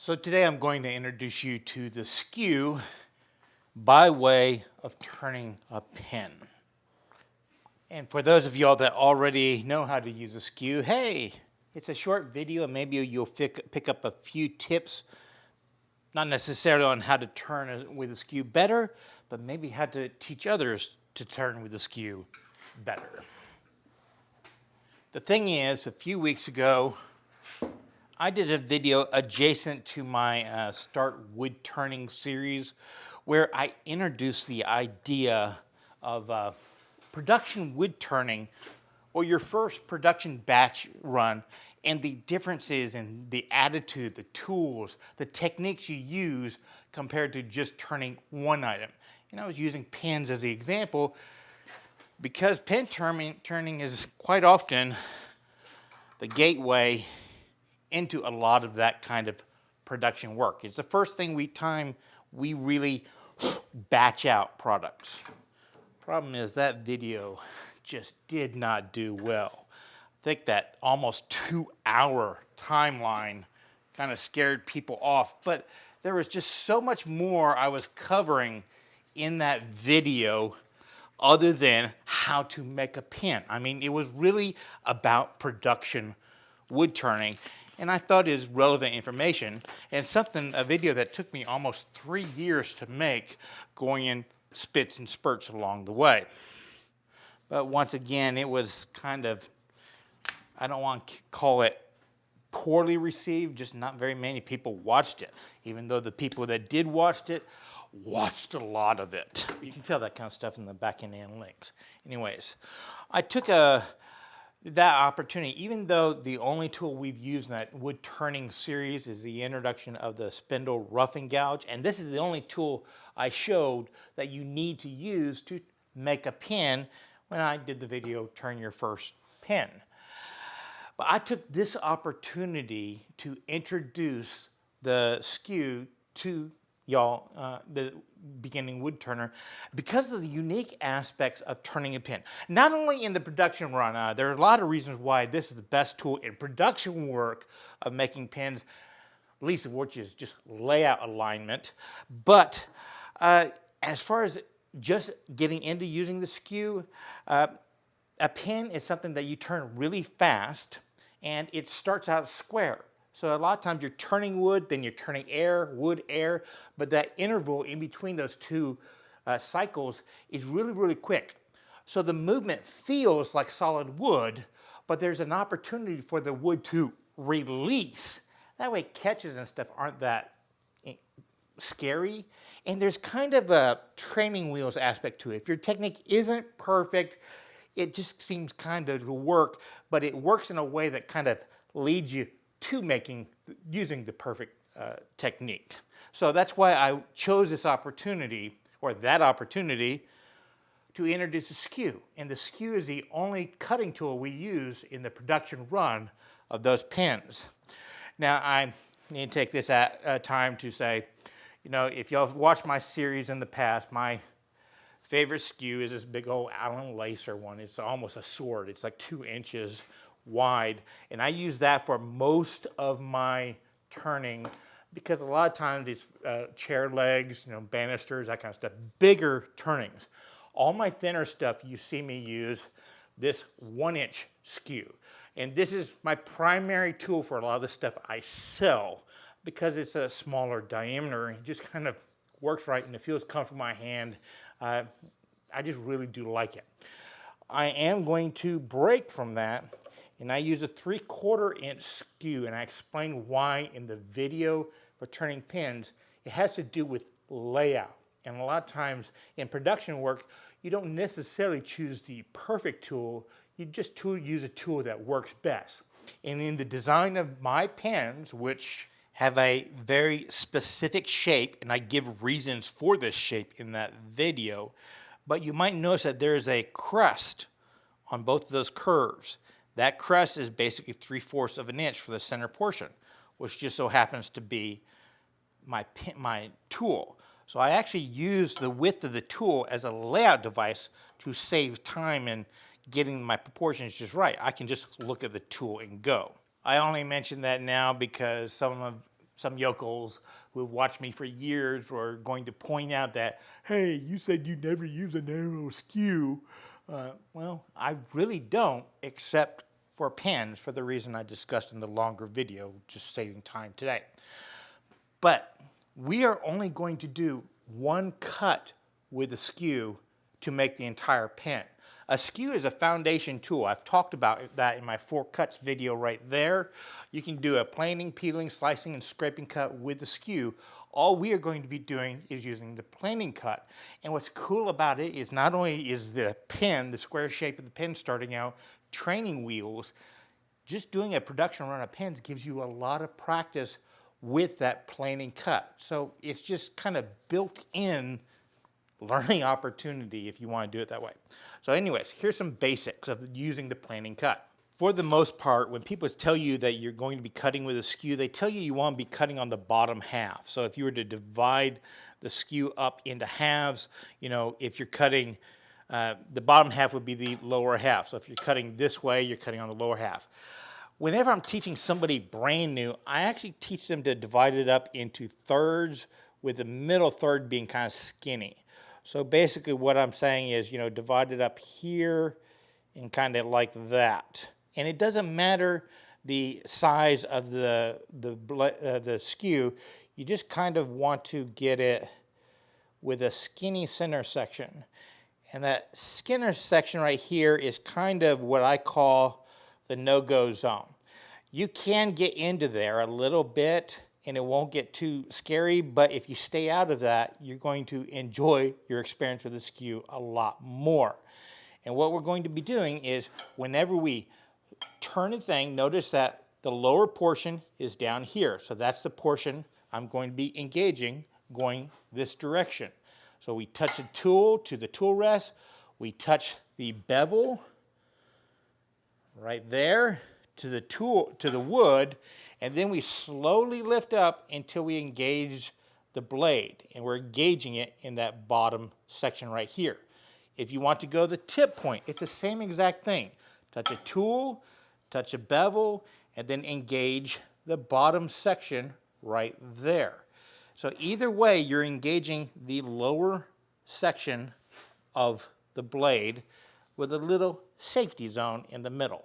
So today I'm going to introduce you to the skew by way of turning a pen. And for those of y'all that already know how to use a skew, hey, it's a short video and maybe you'll pick up a few tips, not necessarily on how to turn with a skew better, but maybe how to teach others to turn with a skew better. The thing is, a few weeks ago, I did a video adjacent to my Start Wood Turning series where I introduced the idea of production wood turning, or your first production batch run, and the differences in the attitude, the tools, the techniques you use compared to just turning one item. And I was using pens as the example because pen turning is quite often the gateway into a lot of that kind of production work. It's the first thing we really batch out products. Problem is that video just did not do well. I think that almost 2-hour timeline kind of scared people off, but there was just so much more I was covering in that video other than how to make a pen. I mean, it was really about production wood turning, and I thought it was relevant information and a video that took me almost 3 years to make, going in spits and spurts along the way. But once again, it was kind of, I don't want to call it poorly received, just not very many people watched it, even though the people that did watch it watched a lot of it. You can tell that kind of stuff in the back-end analytics. Anyways, I took that opportunity, even though the only tool we've used in that wood turning series is the introduction of the spindle roughing gouge, and this is the only tool I showed that you need to use to make a pen when I did the video Turn Your First Pen. But I took this opportunity to introduce the skew to y'all, the beginning wood turner, because of the unique aspects of turning a pen. Not only in the production run, there are a lot of reasons why this is the best tool in production work of making pens, least of which is just layout alignment. But as far as just getting into using the skew, a pen is something that you turn really fast, and it starts out square. So a lot of times you're turning wood, then you're turning air, wood, air, but that interval in between those two cycles is really, really quick. So the movement feels like solid wood, but there's an opportunity for the wood to release. That way catches and stuff aren't that scary. And there's kind of a training wheels aspect to it. If your technique isn't perfect, it just seems kind of to work, but it works in a way that kind of leads you to using the perfect technique. So that's why I chose this opportunity, or that opportunity, to introduce a skew. And the skew is the only cutting tool we use in the production run of those pens. Now I need to take this time to say, you know, if y'all have watched my series in the past, my favorite skew is this big old Allen Lacer one. It's almost a sword. It's like 2 inches wide, and I use that for most of my turning because a lot of times these chair legs, you know, banisters, that kind of stuff, bigger turnings. All my thinner stuff, you see me use this 1-inch skew, and this is my primary tool for a lot of the stuff I sell because it's a smaller diameter. It just kind of works right and it feels comfortable in my hand. I just really do like it. I am going to break from that, and I use a 3/4 inch skew, and I explain why in the video for turning pens. It has to do with layout, and a lot of times in production work you don't necessarily choose the perfect tool, you just use a tool that works best. And in the design of my pens, which have a very specific shape, and I give reasons for this shape in that video, but you might notice that there is a crest on both of those curves. That crest is basically 3/4 of an inch for the center portion, which just so happens to be my tool. So I actually use the width of the tool as a layout device to save time in getting my proportions just right. I can just look at the tool and go. I only mention that now because some of some yokels who have watched me for years are going to point out that, hey, you said you never use a narrow skew. Well, I really don't, except for pens, for the reason I discussed in the longer video, just saving time today. But we are only going to do one cut with a skew to make the entire pen. A skew is a foundation tool. I've talked about that in my 4 cuts video right there. You can do a planing, peeling, slicing, and scraping cut with the skew. All we are going to be doing is using the planing cut. And what's cool about it is not only is the pen, the square shape of the pen starting out, training wheels, just doing a production run of pens gives you a lot of practice with that planing cut. So it's just kind of built in learning opportunity if you want to do it that way. So anyways, here's some basics of using the planing cut. For the most part, when people tell you that you're going to be cutting with a skew, they tell you want to be cutting on the bottom half. So if you were to divide the skew up into halves, you know, if you're cutting, the bottom half would be the lower half. So if you're cutting this way, you're cutting on the lower half. Whenever I'm teaching somebody brand new, I actually teach them to divide it up into thirds, with the middle third being kind of skinny. So basically what I'm saying is, you know, divide it up here and kind of like that. And it doesn't matter the size of the skew. You just kind of want to get it with a skinny center section. And that center section right here is kind of what I call the no-go zone. You can get into there a little bit and it won't get too scary, but if you stay out of that, you're going to enjoy your experience with the skew a lot more. And what we're going to be doing is whenever we turn a thing, notice that the lower portion is down here. So that's the portion I'm going to be engaging going this direction. So we touch the tool to the tool rest, we touch the bevel right there to the tool, to the wood, and then we slowly lift up until we engage the blade, and we're engaging it in that bottom section right here. If you want to go the tip point, it's the same exact thing. Touch a tool, touch a bevel, and then engage the bottom section right there. So either way, you're engaging the lower section of the blade with a little safety zone in the middle.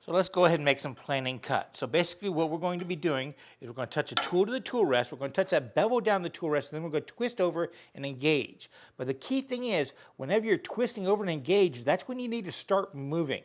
So let's go ahead and make some planing cut. So basically what we're going to be doing is we're going to touch a tool to the tool rest, we're going to touch that bevel down the tool rest, and then we're going to twist over and engage. But the key thing is, whenever you're twisting over and engage, that's when you need to start moving.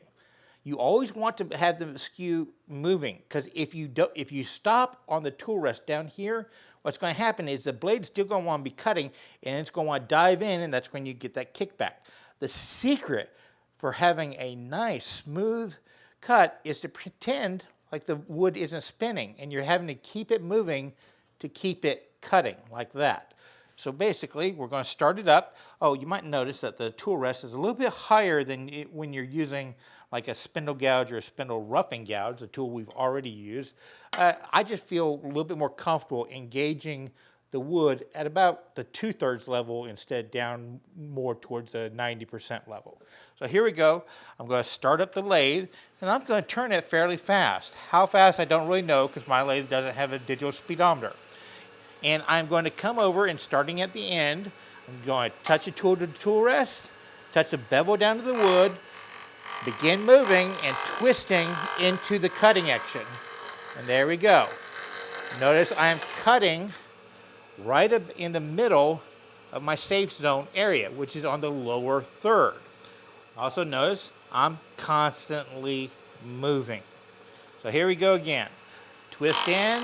You always want to have the skew moving, because if you stop on the tool rest down here, what's going to happen is the blade's still going to want to be cutting, and it's going to want to dive in, and that's when you get that kickback. The secret for having a nice, smooth cut is to pretend like the wood isn't spinning, and you're having to keep it moving to keep it cutting like that. So basically, we're going to start it up. Oh, you might notice that the tool rest is a little bit higher than when you're using like a spindle gouge or a spindle roughing gouge, the tool we've already used. I just feel a little bit more comfortable engaging the wood at about the 2/3 level instead down more towards the 90% level. So here we go. I'm going to start up the lathe, and I'm going to turn it fairly fast. How fast, I don't really know, because my lathe doesn't have a digital speedometer. And I'm going to come over, and starting at the end, I'm going to touch a tool to the tool rest, touch the bevel down to the wood, begin moving and twisting into the cutting action. And there we go. Notice I am cutting right up in the middle of my safe zone area, which is on the lower third. Also notice I'm constantly moving. So here we go again. Twist in.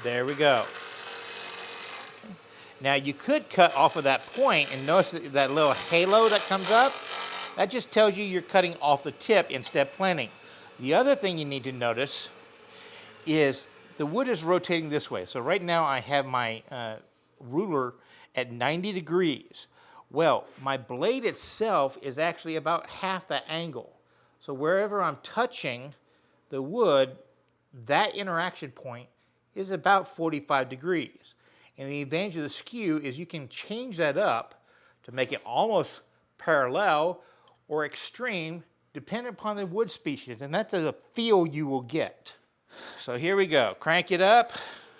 There we go. Now you could cut off of that point, and notice that little halo that comes up. That just tells you you're cutting off the tip instead of planing. The other thing you need to notice is the wood is rotating this way. So right now I have my ruler at 90 degrees. Well, my blade itself is actually about half the angle. So wherever I'm touching the wood, that interaction point is about 45 degrees. And the advantage of the skew is you can change that up to make it almost parallel or extreme, depending upon the wood species, and that's a feel you will get. So here we go. Crank it up.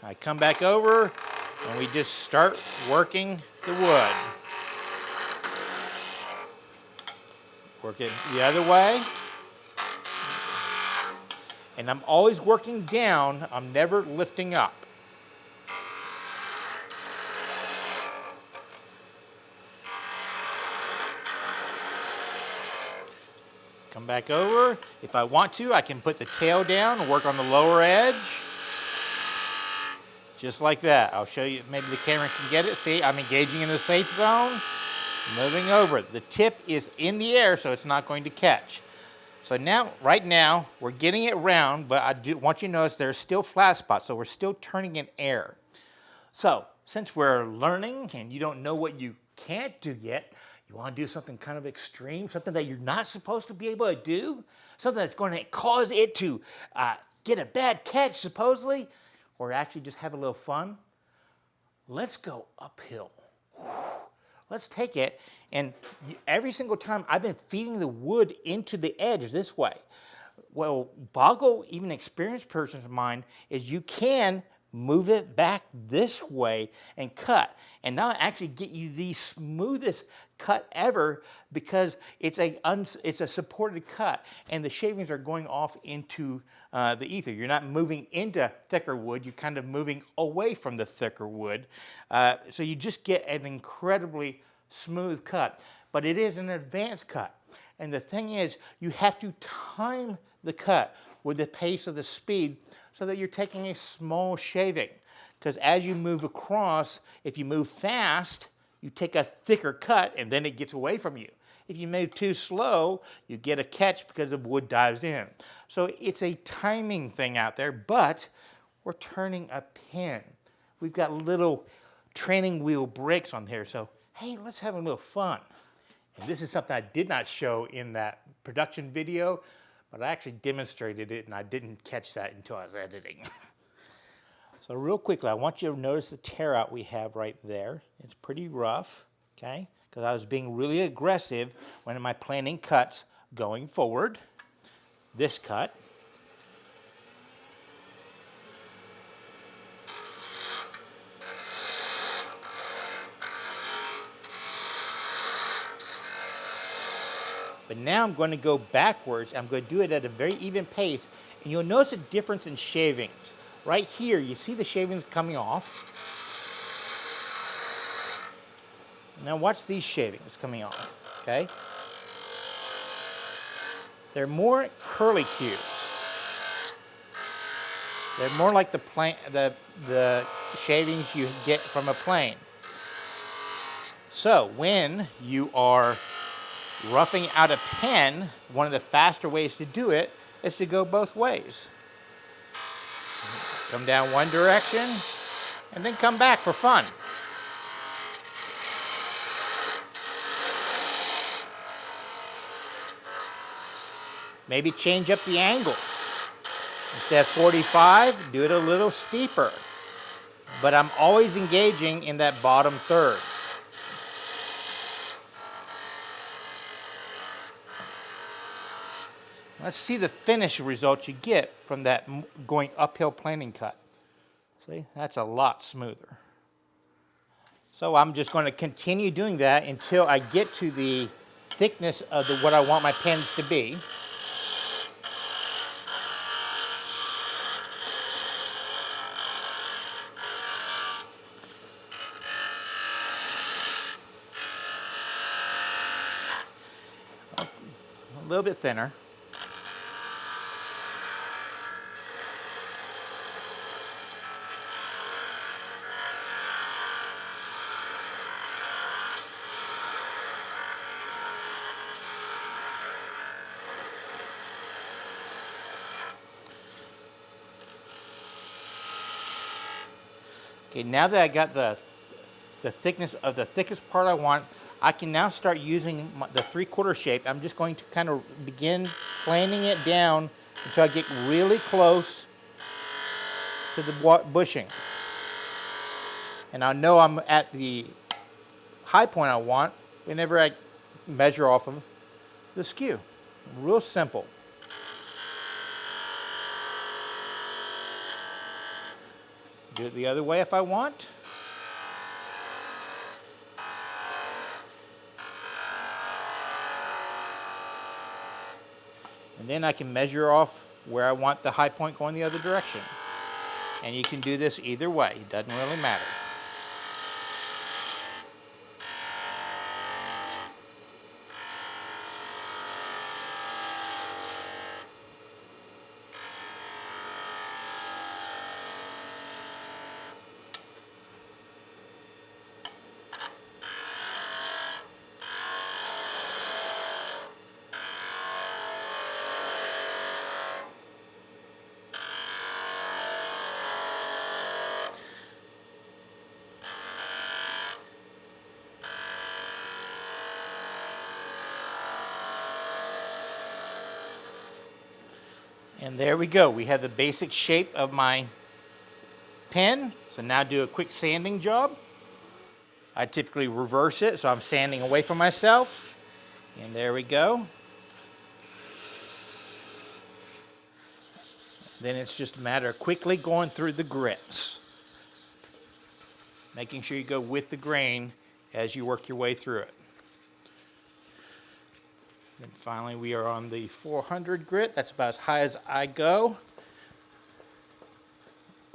I come back over and we just start working the wood. Work it the other way. And I'm always working down. I'm never lifting up. Come back over. If I want to, I can put the tail down and work on the lower edge. Just like that. I'll show you, maybe the camera can get it. See, I'm engaging in the safe zone, moving over. The tip is in the air, so it's not going to catch. So now, right now, we're getting it round, but I do want you to notice there's still flat spots, so we're still turning in air. So, since we're learning and you don't know what you can't do yet, you want to do something kind of extreme, something that you're not supposed to be able to do, something that's going to cause it to get a bad catch, supposedly, or actually just have a little fun. Let's go uphill. Let's take it, and every single time I've been feeding the wood into the edge this way. Well, boggle, even experienced person's mind, is you can move it back this way and cut. And now I actually get you the smoothest cut ever because it's a supported cut and the shavings are going off into the ether. You're not moving into thicker wood, you're kind of moving away from the thicker wood. So you just get an incredibly smooth cut, but it is an advanced cut. And the thing is, you have to time the cut with the pace of the speed so that you're taking a small shaving. Because as you move across, if you move fast, you take a thicker cut and then it gets away from you. If you move too slow, you get a catch because the wood dives in. So it's a timing thing out there, but we're turning a pin. We've got little training wheel brakes on here, so hey, let's have a little fun. And this is something I did not show in that production video, but I actually demonstrated it and I didn't catch that until I was editing. So real quickly, I want you to notice the tear out we have right there. It's pretty rough, okay? Because I was being really aggressive when my planning cuts going forward. This cut. But now I'm going to go backwards. I'm going to do it at a very even pace. And you'll notice a difference in shavings. Right here, you see the shavings coming off. Now watch these shavings coming off, okay? They're more curly cues. They're more like the shavings you get from a plane. So when you are roughing out a pen, one of the faster ways to do it is to go both ways. Come down one direction and then come back for fun. Maybe change up the angles. Instead of 45, do it a little steeper. But I'm always engaging in that bottom third. Let's see the finished results you get from that going uphill planing cut. See, that's a lot smoother. So I'm just going to continue doing that until I get to the thickness of what I want my pens to be. A little bit thinner. Okay, now that I got the thickness of the thickest part I want, I can now start using the 3/4 shape. I'm just going to kind of begin planing it down until I get really close to the bushing. And I know I'm at the high point I want whenever I measure off of the skew. Real simple. Do it the other way if I want. And then I can measure off where I want the high point going the other direction. And you can do this either way, it doesn't really matter. And there we go. We have the basic shape of my pen. So now do a quick sanding job. I typically reverse it, so I'm sanding away from myself. And there we go. Then it's just a matter of quickly going through the grits. Making sure you go with the grain as you work your way through it. And finally, we are on the 400 grit. That's about as high as I go.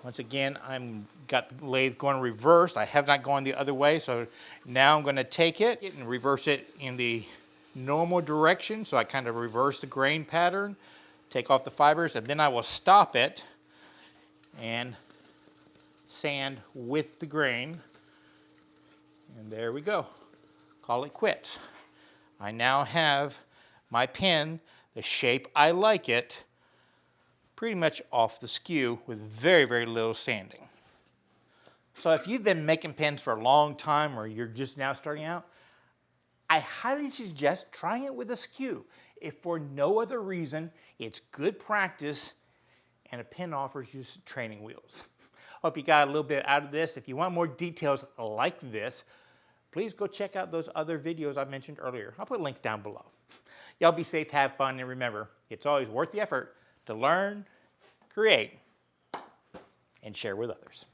Once again, I'm got the lathe going reversed. I have not gone the other way, so now I'm going to take it and reverse it in the normal direction. So I kind of reverse the grain pattern, take off the fibers, and then I will stop it and sand with the grain. And there we go. Call it quits. I now have my pen, the shape I like it, pretty much off the skew with very, very little sanding. So if you've been making pens for a long time or you're just now starting out, I highly suggest trying it with a skew. If for no other reason, it's good practice and a pen offers you training wheels. Hope you got a little bit out of this. If you want more details like this, please go check out those other videos I mentioned earlier. I'll put links down below. Y'all be safe, have fun, and remember, it's always worth the effort to learn, create, and share with others.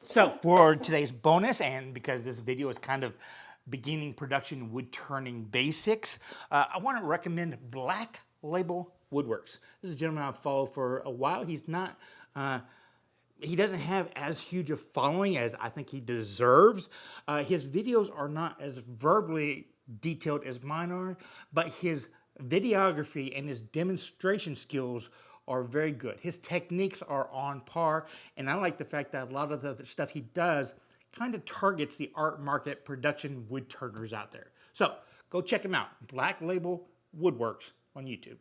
So for today's bonus, and because this video is kind of beginning production wood turning basics, I want to recommend Black Label Woodworks. This is a gentleman I've followed for a while. He's not, he doesn't have as huge a following as I think he deserves. His videos are not as verbally detailed as mine are, but his videography and his demonstration skills are very good. His techniques are on par, and I like the fact that a lot of the stuff he does kind of targets the art market production wood turners out there. So go check him out, Black Label Woodworks on YouTube.